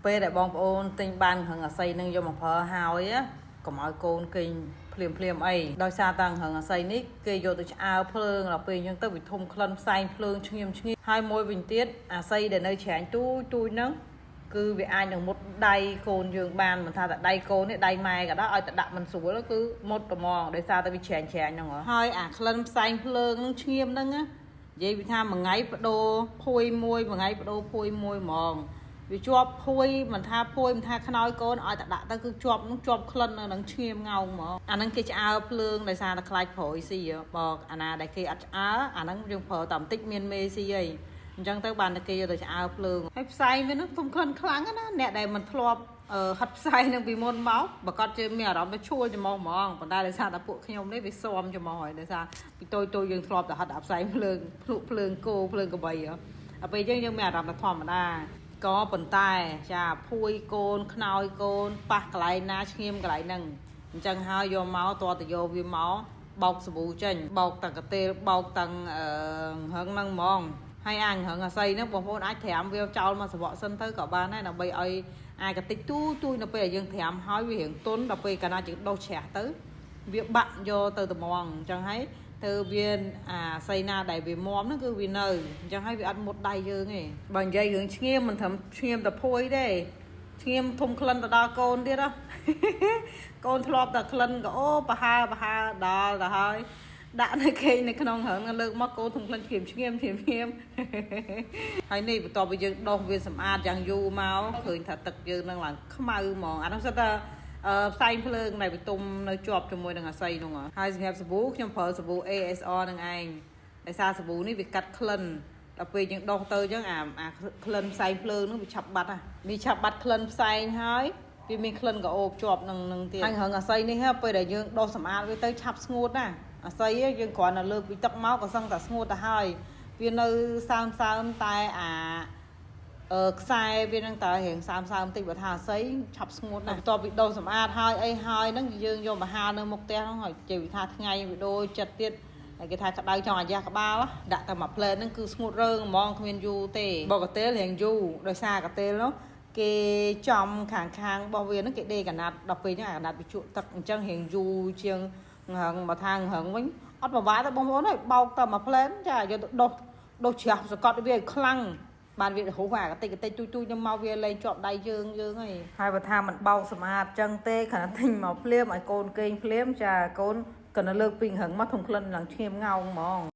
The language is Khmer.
ពេលដែលបងប្អូនទិញបានហឹងអាស័យនឹងយកមកប្រើហើយកុំឲ្យកូនគេងភ្លាមអីដោយសារតាំងហឹងអាស័យនេះគេយកទៅឆ្អើរភ្លើងដល់ពេលអញ្ចឹងទៅវាធំក្លិនផ្សែងភ្លើងឈ្ងៀមហើយមួយវិញទៀតអាស័យដែលនៅច្រាញទូហ្នឹងគឺវាអាចនឹងមុតដៃកូនយើងបានមិនថាតែដៃកូននេះដៃម៉ែក៏ដោយឲ្យតែដាក់មិនស្រួលគឺមុតត្មងដោយសារតែវាច្រាញហ្នឹងហើយអាក្លិនផ្សែងភ្លើងនឹងឈ្ងៀមហ្នឹងនិយាយវាថាមួយថ្ងៃបដូរភួយមួយមួយថ្ងៃបដូរភួយមួយហ្មងវាជាប់ភួយមិនថាភួយមិនថាខ្នើយកូនឲ្យតែដាក់ទៅគឺជាប់ក្លិននៅនឹងឈាមងោងហ្មងអាហ្នឹងគេឆ្អើរភ្លើងដោយសារតែខ្លាចប្រួយស៊ីបងអាណាដែលគេអត់ឆ្អើរអាហ្នឹងយើងប្រើតែបន្តិចមានមេស៊ីអីអញ្ចឹងទៅបានតែគេយកទៅឆ្អើរភ្លើងហើយផ្សែងវាហ្នឹងធំក្លិនខ្លាំងណាអ្នកដែលមិនធ្លាប់ហិតផ្សែងនឹងពីមុនមកប្រកាសជាមានអារម្មណ៍ថាឈួលច្មោះហ្មងប៉ុន្តែដោយសារតែពួកខ្ញុំនេះវាស៊ាំច្មោះហើយដោយសារពីតូចយើងធ្លាប់តែហិតអាផ្សែងភ្លើងភ្លុកភ្លើងគោភ្លើងកបីដល់ពេលអញ្ចឹងយើងមានអារម្មណ៍ថាធម្មតាក៏ប៉ុន្តែចាភួយកូនខ្នើយកូនប៉ះកន្លែងណាឈាមកន្លែងហ្នឹងអញ្ចឹងហើយយកមកតទៅយកវាមកបោកសាប៊ូចេញបោកទាំងកាទេលបោកទាំងហឹងហ្នឹងហ្មងហើយអាហឹងអាស័យហ្នឹងបងប្អូនអាចត្រាំវាចោលមកសង្វក់សិនទៅក៏បានដែរដើម្បីឲ្យអាចកតិចទូនៅពេលយើងត្រាំហើយវារៀងទន់ដល់ពេលកាលណាយើងដុសច្រាស់ទៅវាបាក់យកទៅត្មងអញ្ចឹងហើយទៅវាអាស័យណាដែលវាមាំហ្នឹងគឺវានៅអញ្ចឹងហើយវាអត់មុតដៃយើងទេបើនិយាយរឿងឈ្ងៀមមិនត្រឹមឈ្ងៀមតែភួយទេឈ្ងៀមធំក្លិនទៅដល់កូនទៀតកូនធ្លាប់តែក្លិនក៏អូប្រហើដល់ទៅហើយដាក់នៅគេនៅក្នុងរងលើកមកកូនធំក្លិនឈ្ងៀមហើយនេះបន្ទាប់ពីយើងដុសវាសម្អាតយ៉ាងយូរមកឃើញថាទឹកយើងនឹងឡើងខ្មៅហ្មងអានោះសិតថាផ្សែងភ្លើងដែលវាទុំនៅជាប់ជាមួយនឹងអាស័យនោះហើយសម្រាប់សាប៊ូខ្ញុំប្រើសាប៊ូ ASR នឹងឯងដោយសារសាប៊ូនេះវាកាត់ក្លិនដល់ពេលយើងដុសទៅអញ្ចឹងអាក្លិនផ្សែងភ្លើងនោះវាឆាប់បាត់វាឆាប់បាត់ក្លិនផ្សែងហើយវាមានក្លិនក្រអូបជាប់នឹងទៀតហើយរងអាស័យនេះពេលដែលយើងដុសសម្អាតវាទៅឆាប់ស្ងួតណាអាស័យយើងគ្រាន់តែលើកពីទឹកមកក៏សឹងតែស្ងួតទៅហើយវានៅសើមតែអាខ្សែវានឹងតើរៀងសើមបន្តិចបើថាអាស័យឆាប់ស្ងួតណាបន្ទាប់ពីដុសសម្អាតហើយអីហើយហ្នឹងយើងយកមកហាលនៅមុខផ្ទះហ្នឹងហើយជិះវិថាថ្ងៃវីដេអូចិត្តទៀតហើយគេថាក្តៅចង់អាយ៉ាក្បាលដាក់តែមួយផ្លែហ្នឹងគឺស្ងួតរើហ្មងគ្មានយូរទេបកកាទេលរៀងយូរដោយសារកាទេលនោះគេចំខាងរបស់វាហ្នឹងគេដេកកណាត់ដល់ពេលហ្នឹងអាកណាត់វាជក់ទឹកអញ្ចឹងរៀងយូរជាងហឹងមកថាហឹងវិញអត់ប្រវាយទេបងប្អូនហើយបោកតែមួយផ្លែចាយកទៅដុសច្រាស់សកត់វាឲ្យខ្លាំងបានវារហូតអាកតិចទូចខ្ញុំមកវាលែងជាប់ដៃយើងហើយបើថាមិនបោកសម្អាតចឹងទេគ្រាន់តែទិញមកភ្លាមឲ្យកូនគេងភ្លាមចាកូនក៏នៅលើកពីហឹងមកធំក្លិនឡើងឈាមងោងហ្មង